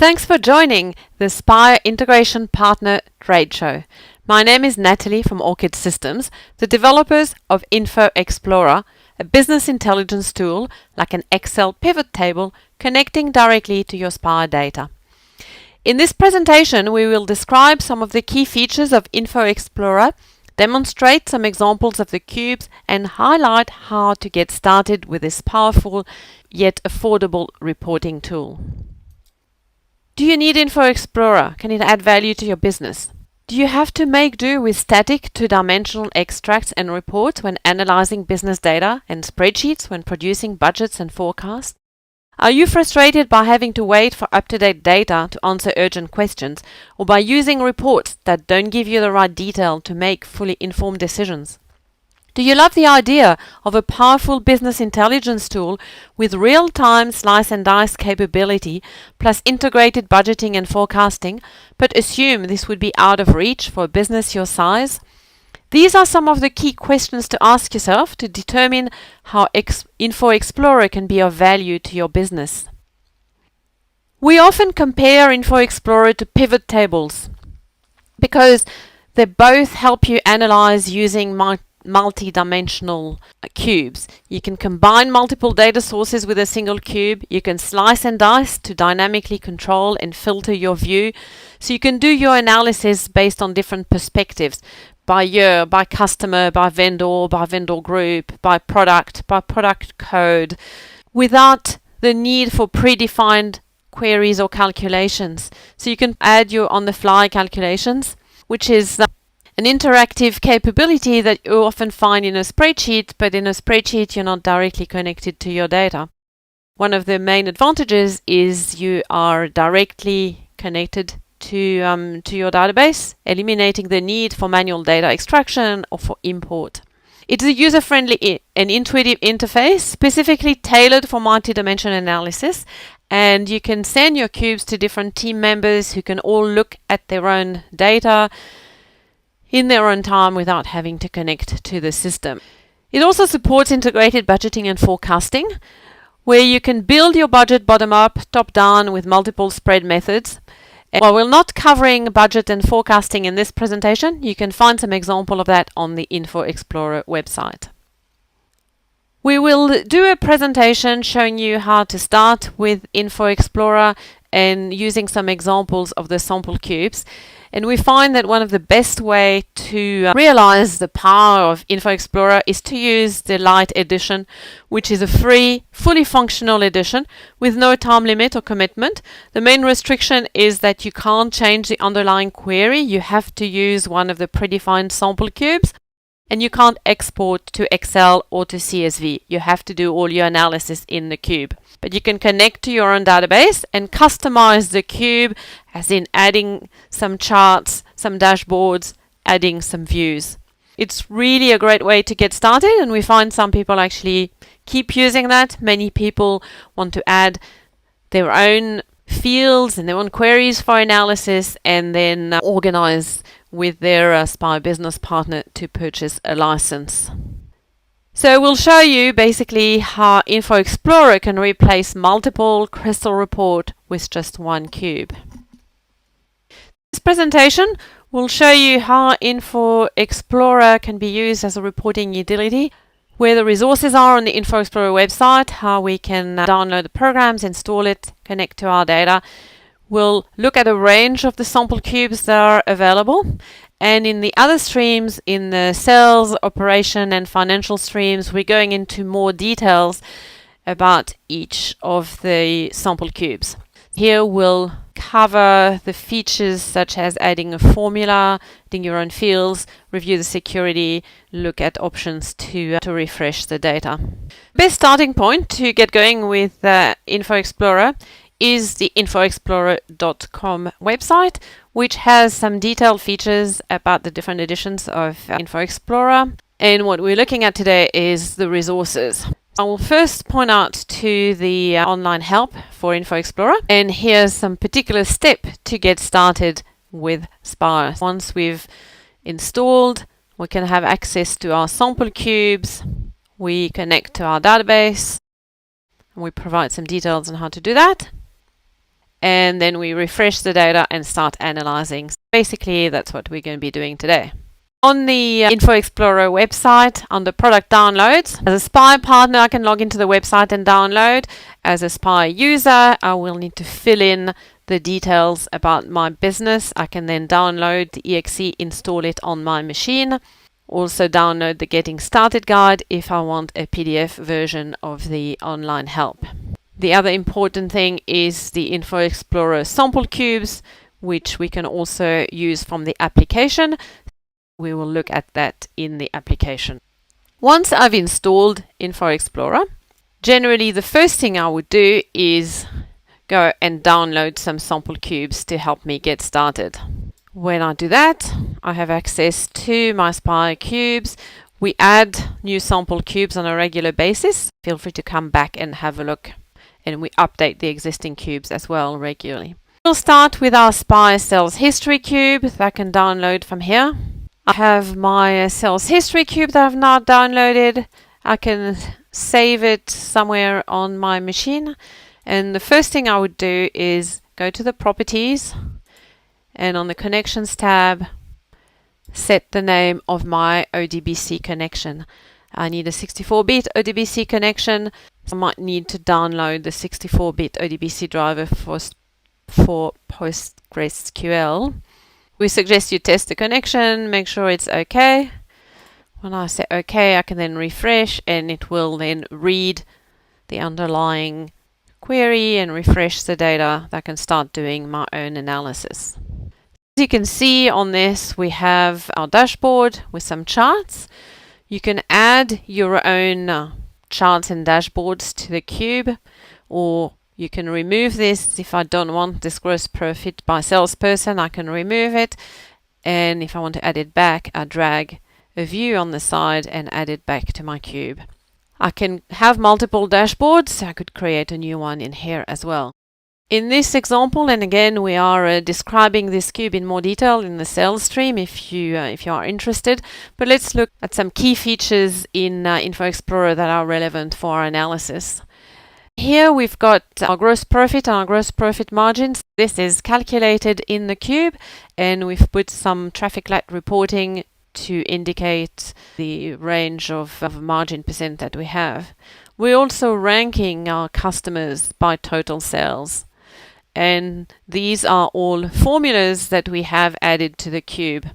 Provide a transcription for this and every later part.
Thanks for joining the Spire Integration Partner Trade Show. My name is Natalie from Orchid Systems, the developers of Info Explorer, a business intelligence tool like an Excel pivot table connecting directly to your Spire data. In this presentation, we will describe some of the key features of Info Explorer, demonstrate some examples of the cubes, and highlight how to get started with this powerful yet affordable reporting tool. Do you need Info Explorer? Can it add value to your business? Do you have to make do with static two-dimensional extracts and reports when analyzing business data and spreadsheets when producing budgets and forecasts? Are you frustrated by having to wait for up-to-date data to answer urgent questions, or by using reports that don't give you the right detail to make fully informed decisions? Do you love the idea of a powerful business intelligence tool with real-time slice and dice capability plus integrated budgeting and forecasting, but assume this would be out of reach for a business your size? These are some of the key questions to ask yourself to determine how Info Explorer can be of value to your business. We often compare Info Explorer to pivot tables because they both help you analyze using multi-dimensional cubes. You can combine multiple data sources with a single cube. You can slice and dice to dynamically control and filter your view, so you can do your analysis based on different perspectives: by year, by customer, by vendor group, by product code, without the need for predefined queries or calculations. So you can add your on-the-fly calculations, which is an interactive capability that you often find in a spreadsheet, but in a spreadsheet you're not directly connected to your data. One of the main advantages is you are directly connected to your database, eliminating the need for manual data extraction or for import. It's a user-friendly and intuitive interface specifically tailored for multi-dimensional analysis, and you can send your cubes to different team members who can all look at their own data in their own time without having to connect to the system. It also supports integrated budgeting and forecasting, where you can build your budget bottom-up, top-down with multiple spread methods. And while we're not covering budget and forecasting in this presentation, you can find some example of that on the Info Explorer website. We will do a presentation showing you how to start with Info Explorer and using some examples of the sample cubes. And we find that one of the best way to realize the power of Info Explorer is to use the Lite edition, which is a free, fully functional edition with no time limit or commitment. The main restriction is that you can't change the underlying query. You have to use one of the predefined sample cubes, and you can't export to Excel or to CSV. You have to do all your analysis in the cube. But you can connect to your own database and customize the cube, as in adding some charts, some dashboards, adding some views. It's really a great way to get started, and we find some people actually keep using that. Many people want to add their own fields and their own queries for analysis, and then organize with their Spire business partner to purchase a license. So we'll show you basically how Info Explorer can replace multiple crystal report with just one cube. This presentation will show you how Info Explorer can be used as a reporting utility, where the resources are on the Info Explorer website, how we can download the programs, install it, connect to our data. We'll look at a range of the sample cubes that are available. And in the other streams, in the sales, operation, and financial streams, we're going into more details about each of the sample cubes. Here we'll cover the features such as adding a formula, adding your own fields, review the security, look at options to refresh the data. Best starting point to get going with Info Explorer is the infoexplorer.com website, which has some detailed features about the different editions of Info Explorer. And what we're looking at today is the resources. I will first point out to the online help for Info Explorer, and here's some particular step to get started with Spire. Once we've installed, we can have access to our sample cubes. We connect to our database, and we provide some details on how to do that. and then we refresh the data and start analyzing. So basically, that's what we're going to be doing today. On the Info Explorer website, under product downloads, as a SPI partner, I can log into the website and download. As a SPI user, I will need to fill in the details about my business. I can then download the exe, install it on my machine. Also download the Getting Started guide if I want a PDF version of the online help. The other important thing is the Info Explorer sample cubes, which we can also use from the application. We will look at that in the application. Once I've installed Info Explorer, generally the first thing I would do is go and download some sample cubes to help me get started. When I do that, I have access to my SPI cubes. We add new sample cubes on a regular basis. Feel free to come back and have a look, and we update the existing cubes as well regularly. We'll start with our SPI sales history cube that I can download from here. I have my sales history cube that I've now downloaded. I can save it somewhere on my machine. And the first thing I would do is go to the properties and on the connections tab, set the name of my ODBC connection. I need a 64-bit ODBC connection. I might need to download the 64-bit ODBC driver for PostgreSQL. We suggest you test the connection, make sure it's okay. When I say okay, I can then refresh and it will then read the underlying query and refresh the data. I can start doing my own analysis. As you can see on this, we have our dashboard with some charts. You can add your own charts and dashboards to the cube, or you can remove this. If I don't want this gross profit by salesperson, I can remove it. And if I want to add it back, I drag a view on the side and add it back to my cube. I can have multiple dashboards. I could create a new one in here as well. In this example, and again, we are describing this cube in more detail in the sales stream if you are interested. But let's look at some key features in Info Explorer that are relevant for our analysis. Here we've got our gross profit and our gross profit margins. This is calculated in the cube, and we've put some traffic light reporting to indicate the range of margin percent that we have. We're also ranking our customers by total sales. And these are all formulas that we have added to the cube.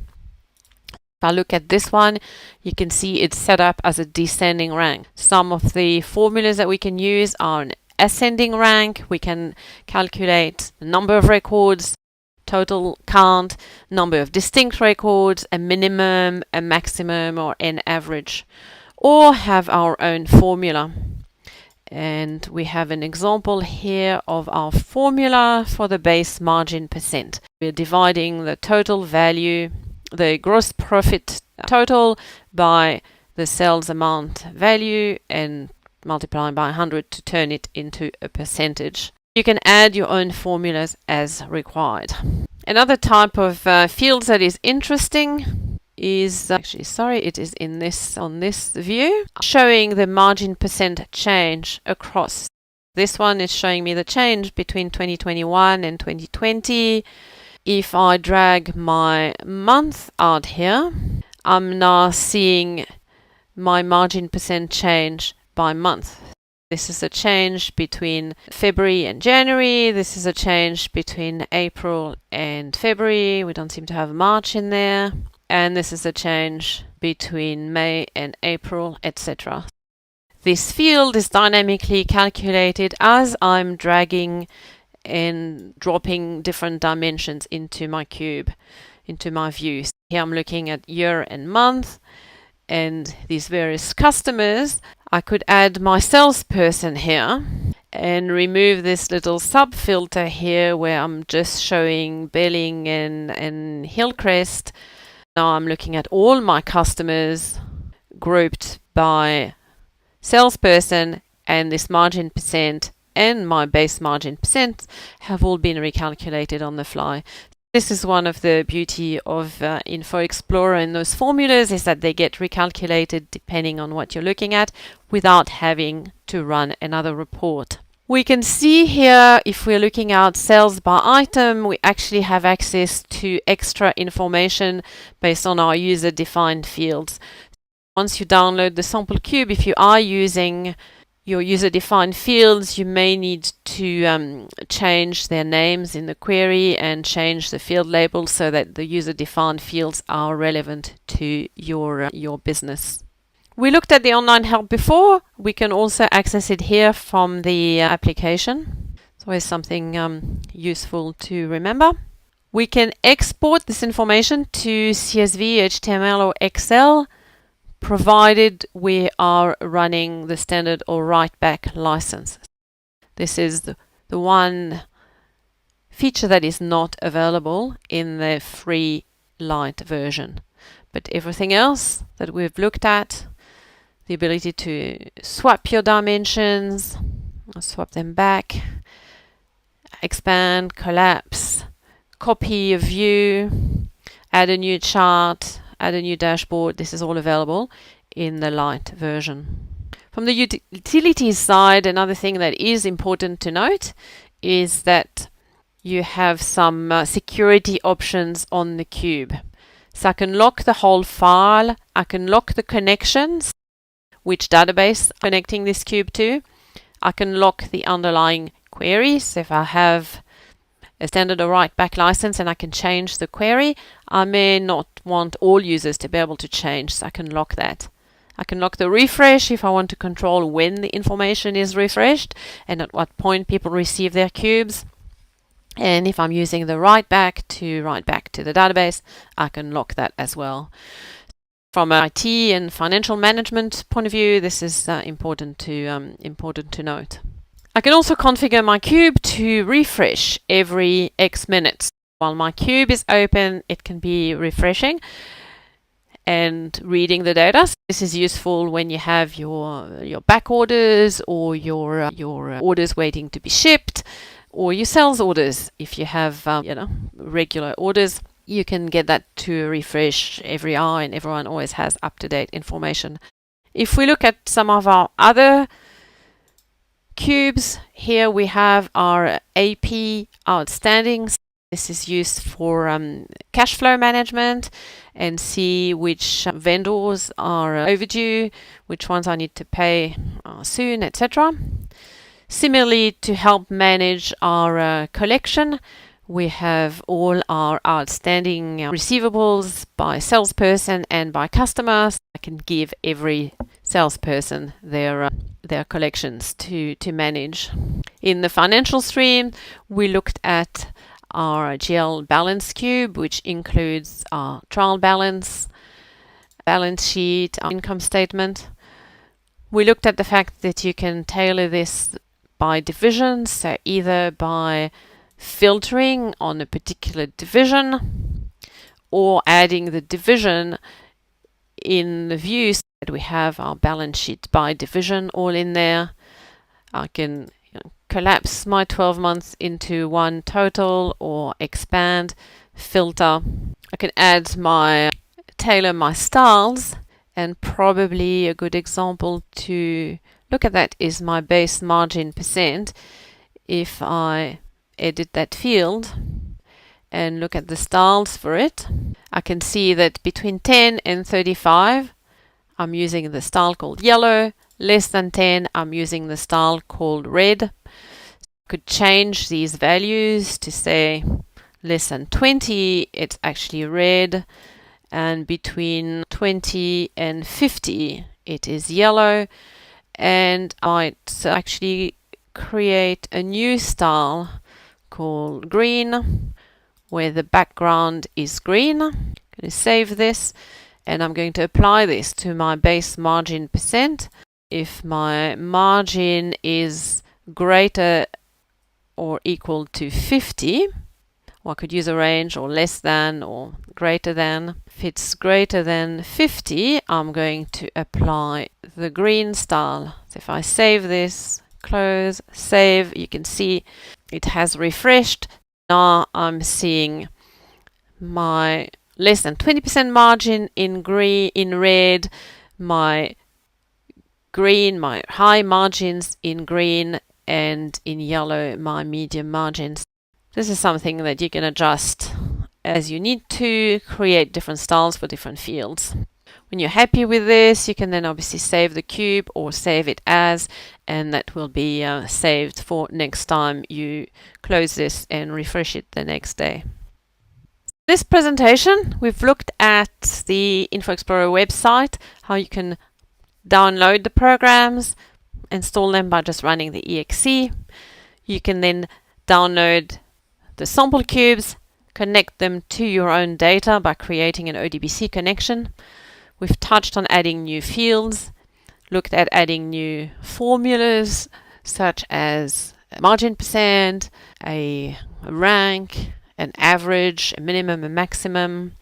If I look at this one, you can see it's set up as a descending rank. Some of the formulas that we can use are an ascending rank. We can calculate the number of records, total count, number of distinct records, a minimum, a maximum, or an average, or have our own formula. And we have an example here of our formula for the base margin percent. We're dividing the total value, the gross profit total, by the sales amount value and multiplying by 100 to turn it into a percentage. You can add your own formulas as required. Another type of fields that is interesting is it is in this on this view, showing the margin percent change across. This one is showing me the change between 2021 and 2020. If I drag my month out here, I'm now seeing my margin percent change by month. This is a change between February and January. This is a change between April and February. We don't seem to have March in there. And this is a change between May and April, etc. This field is dynamically calculated as I'm dragging and dropping different dimensions into my cube, into my views. Here I'm looking at year and month and these various customers. I could add my salesperson here and remove this little sub filter here where I'm just showing billing and Hillcrest. Now I'm looking at all my customers grouped by salesperson, and this margin percent and my base margin percent have all been recalculated on the fly. This is one of the beauty of Info Explorer and those formulas, is that they get recalculated depending on what you're looking at without having to run another report. We can see here, if we're looking at sales by item, we actually have access to extra information based on our user-defined fields. Once you download the sample cube, if you are using your user-defined fields, you may need to change their names in the query and change the field labels so that the user-defined fields are relevant to your business. We looked at the online help before. We can also access it here from the application. It's always something useful to remember. We can export this information to CSV, HTML, or Excel, provided we are running the standard or write-back license. This is the one feature that is not available in the free light version. But everything else that we've looked at, the ability to swap your dimensions, swap them back, expand, collapse, copy a view, add a new chart, add a new dashboard. This is all available in the light version. From the utilities side, another thing that is important to note is that you have some security options on the cube. So I can lock the whole file, I can lock the connections, which database I'm connecting this cube to. I can lock the underlying queries. So if I have a standard or write-back license and I can change the query, I may not want all users to be able to change, so I can lock that. I can lock the refresh if I want to control when the information is refreshed and at what point people receive their cubes. And if I'm using the write-back to write back to the database, I can lock that as well. From an IT and financial management point of view, this is important to note. I can also configure my cube to refresh every X minutes. While my cube is open, it can be refreshing and reading the data. This is useful when you have your back orders or your orders waiting to be shipped, or your sales orders. If you have regular orders, you can get that to refresh every hour, and everyone always has up-to-date information. If we look at some of our other cubes, here we have our AP outstandings. This is used for cash flow management and see which vendors are overdue, which ones I need to pay soon, etc. Similarly, to help manage our collection, we have all our outstanding receivables by salesperson and by customers. I can give every salesperson their collections to manage. In the financial stream, we looked at our GL balance cube, which includes our trial balance, balance sheet, our income statement. We looked at the fact that you can tailor this by division, so either by filtering on a particular division or adding the division in the view so that we have our balance sheet by division all in there. I can collapse my 12 months into one total or expand, filter. I can tailor my styles, and probably a good example to look at that is my base margin percent. If I edit that field and look at the styles for it, I can see that between 10 and 35 I'm using the style called yellow, less than 10 I'm using the style called red. I could change these values to say less than 20 it's actually red, and between 20 and 50 it is yellow, and I might actually create a new style called green where the background is green. I'm going to save this and I'm going to apply this to my base margin percent. If my margin is greater or equal to 50, or I could use a range or less than or greater than. If it's greater than 50, I'm going to apply the green style. So if I save this, close, save, you can see it has refreshed. Now I'm seeing my less than 20% margin in green, in red, my high margins in green, and in yellow my medium margins. This is something that you can adjust as you need to create different styles for different fields. When you're happy with this, you can then obviously save the cube or save it as, and that will be saved for next time you close this and refresh it the next day. This presentation, we've looked at the Info Explorer website, how you can download the programs, install them by just running the exe. You can then download the sample cubes, connect them to your own data by creating an ODBC connection. We've touched on adding new fields, looked at adding new formulas such as a margin percent, a rank, an average, a minimum, a maximum.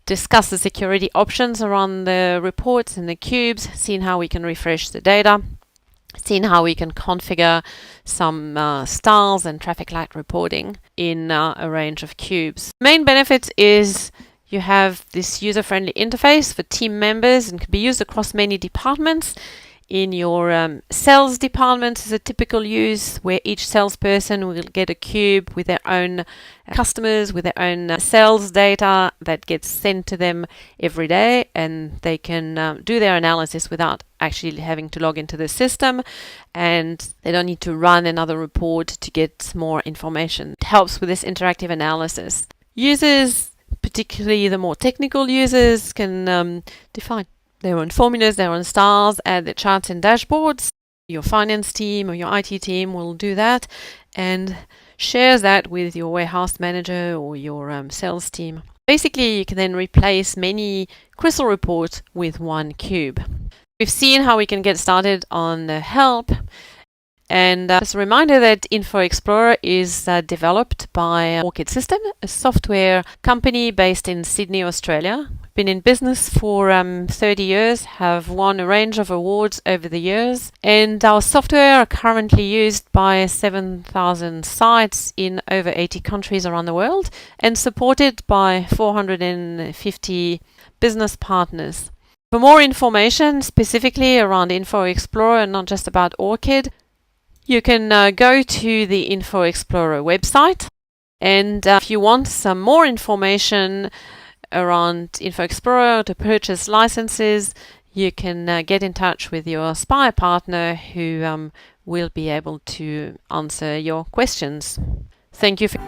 Discuss the security options around the reports and the cubes, seeing how we can refresh the data, seeing how we can configure some styles and traffic light reporting in a range of cubes. Main benefit is you have this user-friendly interface for team members and can be used across many departments. In your sales department is a typical use where each salesperson will get a cube with their own customers, with their own sales data that gets sent to them every day, and they can do their analysis without actually having to log into the system, and they don't need to run another report to get more information. It helps with this interactive analysis. Users, particularly the more technical users, can define their own formulas, their own styles, add their charts and dashboards. Your finance team or your IT team will do that and shares that with your warehouse manager or your sales team. Basically, you can then replace many crystal reports with one cube. We've seen how we can get started on the help. And just a reminder that Info Explorer is developed by Orchid System, a software company based in Sydney, Australia. Been in business for 30 years, have won a range of awards over the years, and our software are currently used by 7,000 sites in over 80 countries around the world and supported by 450 business partners. For more information specifically around Info Explorer and not just about Orchid, you can go to the Info Explorer website, and if you want some more information around Info Explorer to purchase licenses, you can get in touch with your Spire partner who will be able to answer your questions. Thank you for